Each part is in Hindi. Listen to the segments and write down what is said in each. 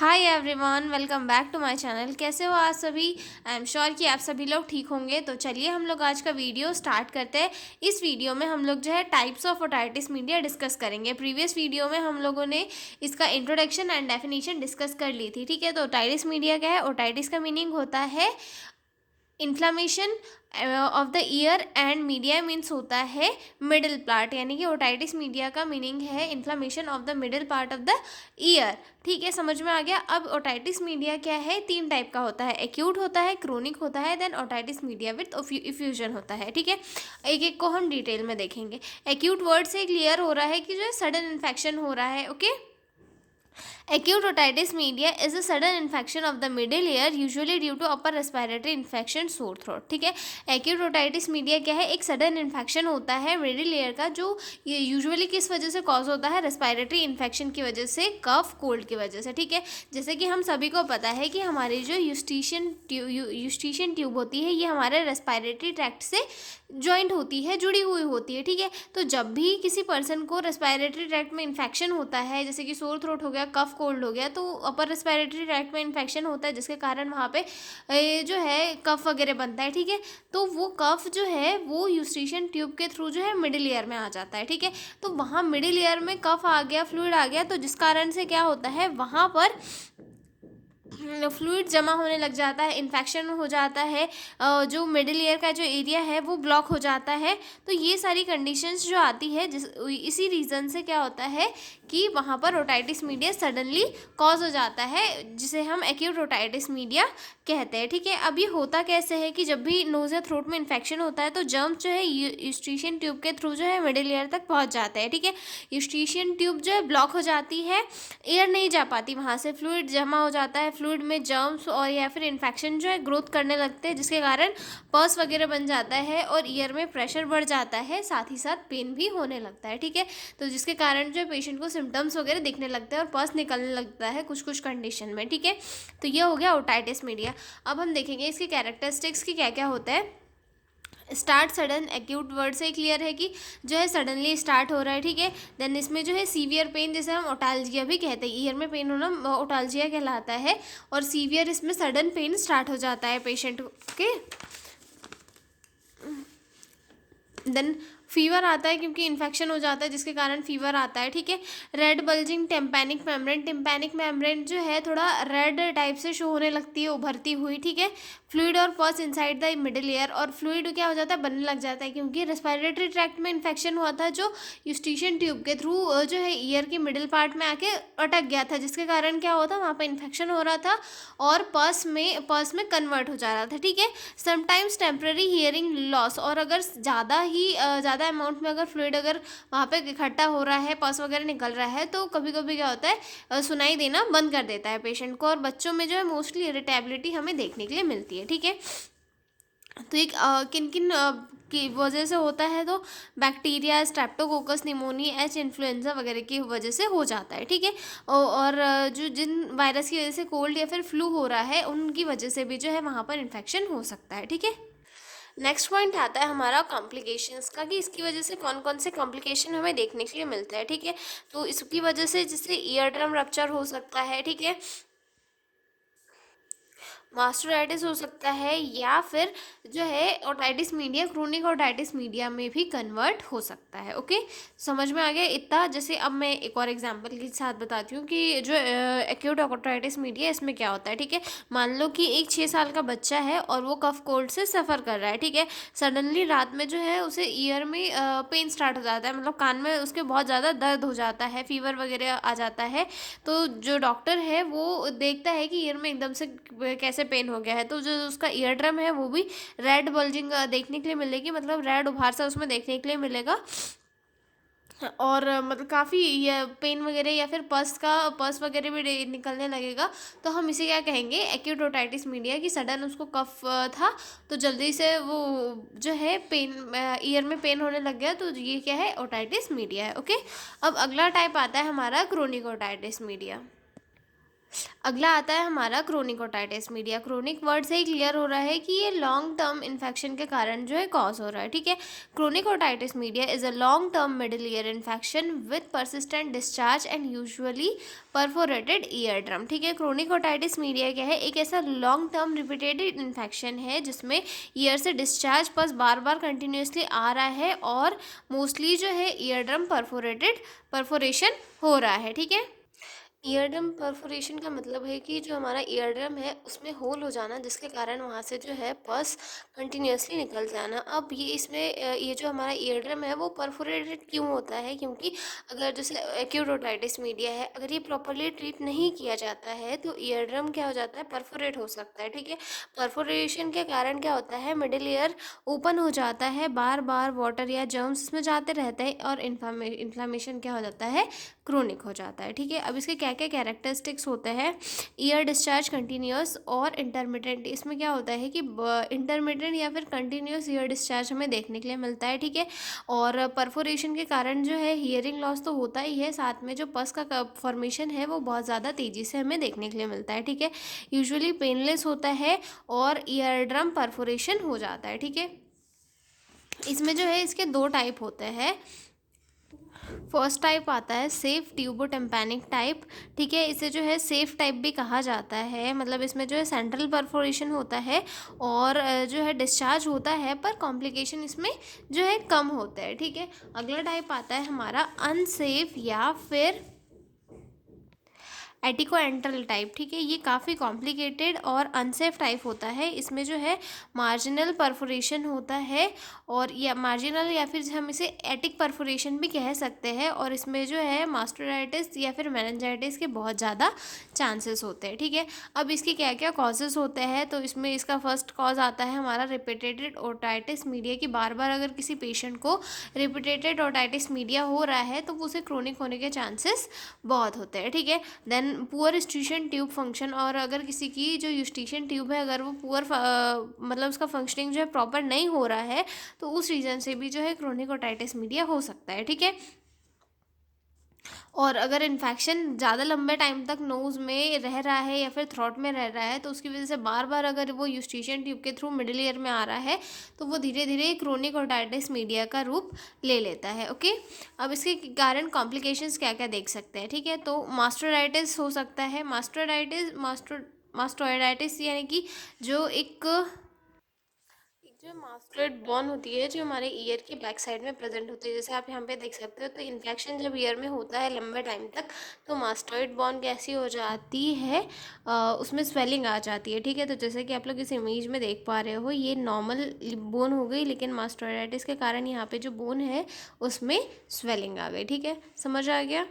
Hi everyone, welcome back to my channel. कैसे हो आज सभी? आई एम श्योर कि आप सभी लोग ठीक होंगे। तो चलिए हम लोग आज का वीडियो स्टार्ट करते हैं। इस वीडियो में हम लोग जो है types of otitis media discuss करेंगे। प्रीवियस वीडियो में हम लोगों ने इसका इंट्रोडक्शन एंड डेफिनेशन डिस्कस कर ली थी, ठीक है। तो ओटाइटिस मीडिया क्या है? ओटाइटिस का मीनिंग होता है inflammation of the year and media means होता है मिडिल पार्ट, यानी कि ओटाइटिस मीडिया का मीनिंग है inflammation of the middle part of the year. ठीक है, समझ में आ गया। अब ओटाइटिस मीडिया क्या है? तीन टाइप का होता है, एक्यूट होता है, क्रोनिक होता है, then otitis media with effusion होता है। ठीक है, एक एक को हम डिटेल में देखेंगे। एक्यूट वर्ड से क्लियर हो रहा है कि जो है सडन इन्फेक्शन हो रहा है। Okay, acute otitis media is a sudden infection of the middle ear usually due to upper respiratory infection sore throat। ठीक है, acute otitis media क्या है? एक सडन इन्फेक्शन होता है मिडिल ईयर का, जो यूजुअली किस वजह से कॉज होता है? रेस्पिरेटरी इन्फेक्शन की वजह से, कफ कोल्ड की वजह से। ठीक है, जैसे कि हम सभी को पता है कि हमारी जो यूस्टिशियन ट्यूब होती है, ये हमारे रेस्पिरेटरी ट्रैक्ट से ज्वाइंट होती है, जुड़ी हुई होती है। ठीक है, तो जब भी किसी पर्सन को रेस्पिरेटरी ट्रैक्ट में इन्फेक्शन होता है, जैसे कि सोर थ्रोट हो गया, कफ कोल्ड हो गया, तो अपर रेस्पिरेटरी ट्रैक्ट में इन्फेक्शन होता है, जिसके कारण वहाँ पे जो है कफ वगैरह बनता है। ठीक है, तो वो कफ जो है वो यूस्टिशियन ट्यूब के थ्रू जो है मिडिल ईयर में आ जाता है। ठीक है, तो वहाँ मिडिल ईयर में कफ आ गया, फ्लूइड आ गया, तो जिस कारण से क्या होता है, वहाँ पर फ्लूइड जमा होने लग जाता है, इन्फेक्शन हो जाता है, जो मिडिल ईयर का जो एरिया है वो ब्लॉक हो जाता है। तो ये सारी कंडीशंस जो आती है, इसी रीज़न से क्या होता है कि वहाँ पर ओटाइटिस मीडिया सडनली कॉज हो जाता है, जिसे हम एक्यूट ओटाइटिस मीडिया कहते हैं। ठीक है, अब ये होता कैसे है कि जब भी नोज या थ्रोट में इन्फेक्शन होता है, तो जर्म्स जो है यूस्ट्रिशियन ट्यूब के थ्रू जो है मिडिल ईयर तक पहुँच जाते हैं। ठीक है, यूस्ट्रिशियन ट्यूब जो है ब्लॉक हो जाती है, एयर नहीं जा पाती, वहाँ से फ्लूइड जमा हो जाता है, फ्लूइड में जर्म्स और या फिर इन्फेक्शन जो है ग्रोथ करने लगते हैं, जिसके कारण पस वगैरह बन जाता है और ईयर में प्रेशर बढ़ जाता है, साथ ही साथ पेन भी होने लगता है। ठीक है, तो जिसके कारण जो है पेशेंट को सिम्टम्स वगैरह दिखने लगते हैं और पस निकलने लगता है कुछ कुछ कंडीशन में। ठीक है, तो ये हो गया ओटाइटिस मीडिया। अब हम देखेंगे इसके कैरेक्टरिस्टिक्स की क्या क्या होता है। स्टार्ट सडन, एक्यूट वर्ड से क्लियर है कि जो है सडनली स्टार्ट हो रहा है। ठीक है, देन इसमें जो है सीवियर पेन, जैसे हम ओटाल्जिया भी कहते हैं, ईयर में पेन होना ओटाल्जिया कहलाता है, और सीवियर इसमें सडन पेन स्टार्ट हो जाता है पेशेंट के। देन फीवर आता है, क्योंकि इन्फेक्शन हो जाता है जिसके कारण फीवर आता है। ठीक है, red bulging tympanic membrane, tympanic membrane जो है थोड़ा रेड टाइप से शो होने लगती है, उभरती हुई। ठीक है, फ्लूइड और पस इनसाइड द मिडिल ईयर, और फ्लूइड क्या हो जाता है? बनने लग जाता है, क्योंकि रेस्पिरेटरी ट्रैक्ट में इन्फेक्शन हुआ था, जो यूस्टिशियन ट्यूब के थ्रू जो है ईयर के मिडिल पार्ट में आके अटक गया था, जिसके कारण क्या हुआ था, वहाँ पर इन्फेक्शन हो रहा था और पस में कन्वर्ट हो जा रहा था। ठीक है, समटाइम्स टेम्पररी हियरिंग लॉस, और अगर ज़्यादा अमाउंट में अगर फ्लूइड अगर वहाँ पे इकट्ठा हो रहा है, पस वगैरह निकल रहा है, तो कभी कभी क्या होता है, सुनाई देना बंद कर देता है पेशेंट को। और बच्चों में जो है मोस्टली इरिटेबिलिटी हमें देखने के लिए मिलती है। ठीक है, तो एक किन किन की वजह से होता है, तो bacteria, Streptococcus pneumonia, H influenza वगैरह की वजह से हो जाता है। ठीक है, और जो जिन वायरस की वजह से कोल्ड या फिर फ्लू हो रहा है, उनकी वजह से भी जो है वहाँ पर इन्फेक्शन हो सकता है। ठीक है, नेक्स्ट पॉइंट आता है हमारा कॉम्प्लिकेशंस का, कि इसकी वजह से कौन कौन से कॉम्प्लिकेशन हमें देखने के लिए मिलते हैं। ठीक है, तो इसकी वजह से जैसे ईयर ड्रम रप्चर हो सकता है। ठीक है, मास्टराइटिस हो सकता है, या फिर जो है otitis media, chronic otitis media में भी कन्वर्ट हो सकता है। ओके, समझ में आ गया इतना। जैसे अब मैं एक और एग्जांपल के साथ बताती हूँ कि जो एक्यूट ओटाइटिस मीडिया, इसमें क्या होता है। ठीक है, मान लो कि एक 6 साल का बच्चा है और वो कफ कोल्ड से सफ़र कर रहा है। ठीक है, सडनली रात में जो है उसे ईयर में पेन स्टार्ट हो जाता है, मतलब कान में उसके बहुत ज़्यादा दर्द हो जाता है, फीवर वगैरह आ जाता है। तो जो डॉक्टर है वो देखता है कि ईयर में एकदम से कैसे पेन हो गया है, तो जो उसका ईयर ड्रम है वो भी रेड बल्जिंग देखने के लिए मिलेगी, मतलब रेड उभार सा उसमें देखने के लिए मिलेगा, और मतलब काफ़ी ये पेन वगैरह या फिर पस वगैरह भी निकलने लगेगा। तो हम इसे क्या कहेंगे? एक्यूट ओटाइटिस मीडिया, कि सडन उसको कफ था, तो जल्दी से वो जो है पेन, ईयर में पेन होने लग गया, तो ये क्या है? ओटाइटिस मीडिया है। ओके, अब अगला टाइप आता है हमारा क्रोनिक ओटाइटिस मीडिया। अगला आता है हमारा chronic otitis media. Chronic word से ही क्लियर हो रहा है कि ये लॉन्ग टर्म इन्फेक्शन के कारण जो है कॉज हो रहा है, ठीक है। Chronic otitis media is a long term middle ear infection with persistent discharge and usually perforated ear drum, ठीक है। क्रोनिक ओटाइटिस मीडिया क्या है, एक ऐसा लॉन्ग टर्म रिपीटेड इन्फेक्शन है जिसमें ईयर से डिस्चार्ज बस बार बार कंटिन्यूसली आ रहा है और मोस्टली जो है ईयर ड्रम परफोरेशन हो रहा है, ठीक है। ईयर ड्रम परफोरेशन का मतलब है कि जो हमारा ईयर ड्रम है उसमें होल हो जाना, जिसके कारण वहाँ से जो है पस कंटिन्यूसली निकल जाना। अब ये इसमें ये जो हमारा ईयर ड्रम है वो परफोरेटेड क्यों होता है, क्योंकि अगर जैसे एक्यूट ओटाइटिस मीडिया है, अगर ये प्रॉपरली ट्रीट नहीं किया जाता है तो ईयर ड्रम क्या हो जाता है, परफोरेट हो सकता है, ठीक है। परफोरेशन के कारण क्या होता है, मिडिल ईयर ओपन हो जाता है, बार बार वाटर या जर्म्स इसमें जाते रहते हैं और इन्फ्लामेशन क्या हो जाता है, क्रोनिक हो जाता है, ठीक है। अब इसके क्या क्या कैरेक्टरिस्टिक्स होते हैं, ईयर डिस्चार्ज कंटिन्यूस और इंटरमिटेंट। इसमें क्या होता है कि इंटरमिटेंट या फिर कंटिन्यूस ईयर डिस्चार्ज हमें देखने के लिए मिलता है, ठीक है। और परफोरेशन के कारण जो है हियरिंग लॉस तो होता ही है, साथ में जो पस का फॉर्मेशन है वो बहुत ज़्यादा तेज़ी से हमें देखने के लिए मिलता है, ठीक है। यूजुअली पेनलेस होता है और ईयर ड्रम परफोरेशन हो जाता है, ठीक है। इसमें जो है इसके दो टाइप होते हैं। फर्स्ट टाइप आता है सेफ ट्यूबोटेम्पैनिक टाइप, ठीक है। इसे जो है सेफ टाइप भी कहा जाता है, मतलब इसमें जो है सेंट्रल परफोरेशन होता है और जो है डिस्चार्ज होता है, पर कॉम्प्लिकेशन इसमें जो है कम होता है, ठीक है। अगला टाइप आता है हमारा अनसेफ या फिर एटिकोएंट्रल टाइप, ठीक है। ये काफ़ी कॉम्प्लिकेटेड और अनसेफ टाइप होता है। इसमें जो है मार्जिनल परफोरेशन होता है और या मार्जिनल या फिर हम इसे एटिक परफोरेशन भी कह सकते हैं, और इसमें जो है मास्टोडाइटिस या फिर मेनिंजाइटिस के बहुत ज़्यादा चांसेस होते हैं, ठीक है। अब इसके क्या क्या कॉजेज़ होते हैं, तो इसमें इसका फर्स्ट कॉज आता है हमारा रिपीटेटेड ओटाइटिस मीडिया की। बार बार अगर किसी पेशेंट को रिपीटेटेड ओटाइटिस मीडिया हो रहा है तो उसे क्रोनिक होने के चांसेस बहुत होते हैं, ठीक है। Then poor Eustachian tube function, और अगर किसी की जो यूस्टेशियन ट्यूब है अगर वो पुअर मतलब उसका फंक्शनिंग जो है प्रॉपर नहीं हो रहा है तो उस रीज़न से भी जो है क्रोनिक ओटाइटिस मीडिया हो सकता है, ठीक है। और अगर इन्फेक्शन ज़्यादा लंबे टाइम तक नोज़ में रह रहा है या फिर थ्रोट में रह रहा है तो उसकी वजह से बार बार अगर वो यूस्टेशियन ट्यूब के थ्रू मिडिल ईयर में आ रहा है तो वो धीरे धीरे क्रोनिक ओटाइटिस मीडिया का रूप ले लेता है, ओके। अब इसके कारण कॉम्प्लिकेशंस क्या क्या देख सकते हैं, ठीक है। तो मास्टोडाइटिस हो सकता है। मास्टोइडाइटिस यानी कि जो एक जो मास्टर्ड बॉर्न होती है जो हमारे ईयर के बैक साइड में प्रेजेंट होती है, जैसे आप यहाँ पे देख सकते हो। तो इन्फेक्शन जब ईयर में होता है लंबे टाइम तक तो मास्टर्ड बॉर्न कैसी हो जाती है, उसमें स्वेलिंग आ जाती है, ठीक है। तो जैसे कि आप लोग इस इमेज में देख पा रहे हो ये नॉर्मल बोन हो गई, लेकिन मास्टोइडाइटिस के कारण यहाँ पे जो बोन है उसमें स्वेलिंग आ गई, ठीक है। समझ आ गया।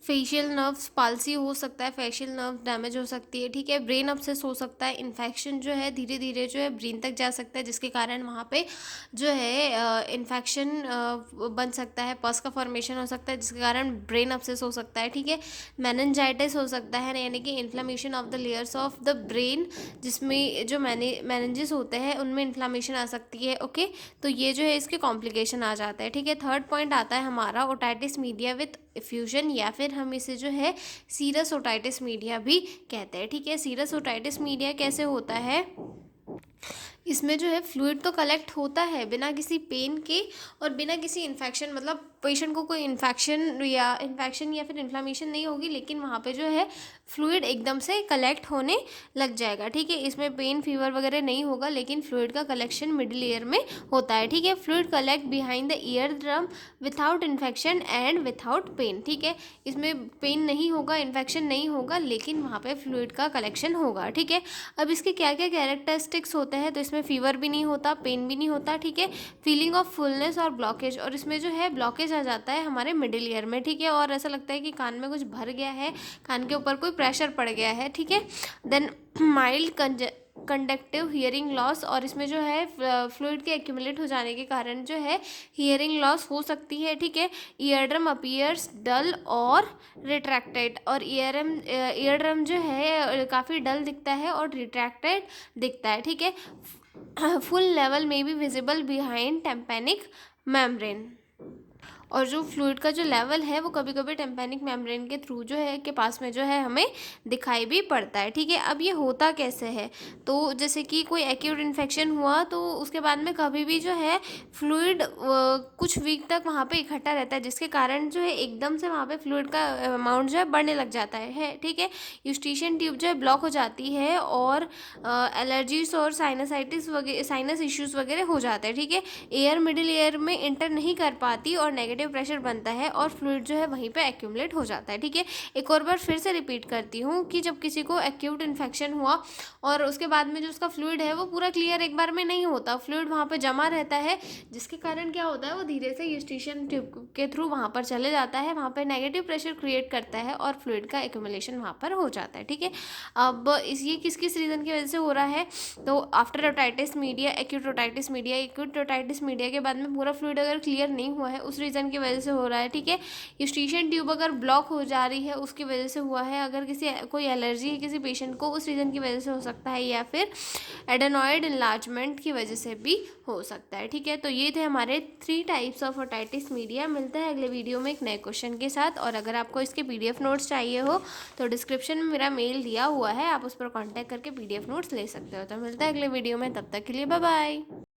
फेशियल नर्व्स पाल्सी हो सकता है, फेशियल नर्व डैमेज हो सकती है, ठीक है। ब्रेन अपसेस हो सकता है। इन्फेक्शन जो है धीरे धीरे जो है ब्रेन तक जा सकता है, जिसके कारण वहाँ पे जो है इन्फेक्शन बन सकता है, पस का फॉर्मेशन हो सकता है, जिसके कारण ब्रेन अपसेस हो सकता है, ठीक है। मेनिंजाइटिस हो सकता है, यानी कि inflammation of the layers of the brain, जिसमें जो मेनिंजेस होते हैं उनमें इन्फ्लामेशन आ सकती है, ओके। तो ये जो है इसके कॉम्प्लिकेशन आ जाता है, ठीक है। थर्ड पॉइंट आता है हमारा ओटाइटिस मीडिया विथ इफ्यूजन, या फिर हम इसे जो है सीरस ओटाइटिस मीडिया भी कहते हैं, ठीक है। सीरस ओटाइटिस मीडिया कैसे होता है, इसमें जो है फ्लूइड तो कलेक्ट होता है बिना किसी पेन के और बिना किसी इन्फेक्शन, मतलब पेशेंट को कोई इन्फेक्शन या फिर इन्फ्लामेशन नहीं होगी, लेकिन वहाँ पे जो है फ्लूइड एकदम से कलेक्ट होने लग जाएगा, ठीक है। इसमें पेन फीवर वगैरह नहीं होगा, लेकिन फ्लूइड का कलेक्शन मिडिल ईयर में होता है, ठीक है। Fluid collect behind the ear drum without infection and without pain, ठीक है। इसमें पेन नहीं होगा, इन्फेक्शन नहीं होगा, लेकिन वहाँ पे फ्लूइड का कलेक्शन होगा, ठीक है। अब इसके क्या क्या कैरेक्टरिस्टिक्स होते हैं, तो इसमें फीवर भी नहीं होता, पेन भी नहीं होता, ठीक है। फीलिंग ऑफ फुलनेस और ब्लॉकेज, और इसमें जो है ब्लॉकेज आ जाता है हमारे मिडिल ईयर में, ठीक है। और ऐसा लगता है कि कान में कुछ भर गया है, कान के ऊपर कोई प्रेशर पड़ गया है, ठीक है। Then mild conductive hearing loss, और इसमें जो है फ्लूइड के एक्यूमुलेट हो जाने के कारण जो है हियरिंग लॉस हो सकती है, ठीक है। ईयर ड्रम अपीयर्स डल और रिट्रैक्टेड, और ईयर ड्रम जो है काफ़ी डल दिखता है और रिट्रैक्टेड दिखता है, ठीक है। फुल लेवल में भी विजिबल बिहाइंड टेम्पेनिक मेम्ब्रेन। और जो फ्लूइड का जो लेवल है वो कभी कभी टिम्पैनिक मेम्ब्रेन के थ्रू जो है के पास में जो है हमें दिखाई भी पड़ता है। ठीक है, अब ये होता कैसे है, तो जैसे कि कोई एक्यूट इन्फेक्शन हुआ तो उसके बाद में कभी भी जो है फ्लूइड कुछ वीक तक वहाँ पे इकट्ठा रहता है, जिसके कारण जो है एकदम से वहाँ पे फ्लूइड का अमाउंट जो है बढ़ने लग जाता है। ठीक है, यूस्टिशियन ट्यूब जो है ब्लॉक हो जाती है और एलर्जीज और साइनसाइटिस वगैरह, साइनस इश्यूज वगैरह हो जाते हैं। ठीक है, एयर मिडिल एयर में इंटर नहीं कर पाती और नेगेटिव प्रेशर बनता है और फ्लूइड जो है वहीं पे एक्यूमुलेट हो जाता है। ठीक है, एक और बार फिर से रिपीट करती हूँ कि जब किसी को एक्यूट इन्फेक्शन हुआ और उसके बाद में जो उसका फ्लूइड है वो पूरा क्लियर एक बार में नहीं होता, फ्लूइड वहाँ पे जमा रहता है, जिसके कारण क्या होता है वो धीरे से यूस्टिशियन ट्यूब के थ्रू वहाँ पर चले जाता है, वहाँ पर नेगेटिव प्रेशर क्रिएट करता है और फ्लूइड का एक्यूमुलेशन वहाँ पर हो जाता है। ठीक है, अब ये किस किस रीज़न की वजह से हो रहा है, तो after otitis media, acute otitis media, acute otitis media के बाद में पूरा फ्लूइड अगर क्लियर नहीं हुआ है उस रीज़न की वजह से हो रहा है। ठीक है, यूस्टिशियन ट्यूब अगर ब्लॉक हो जा रही है उसकी वजह से हुआ है, अगर किसी कोई एलर्जी है किसी पेशेंट को उस रीज़न की वजह से हो सकता है, या फिर एडेनॉइड इनलार्जमेंट की वजह से भी हो सकता है। ठीक है, तो ये थे हमारे 3 टाइप्स ऑफ ओटाइटिस मीडिया। मिलते हैं अगले वीडियो में एक नए क्वेश्चन के साथ, और अगर आपको इसके PDF नोट्स चाहिए हो तो डिस्क्रिप्शन में मेरा मेल दिया हुआ है, आप उस पर कॉन्टैक्ट करके PDF नोट्स ले सकते हो। तो मिलता है अगले वीडियो में, तब तक के लिए बाय बाय।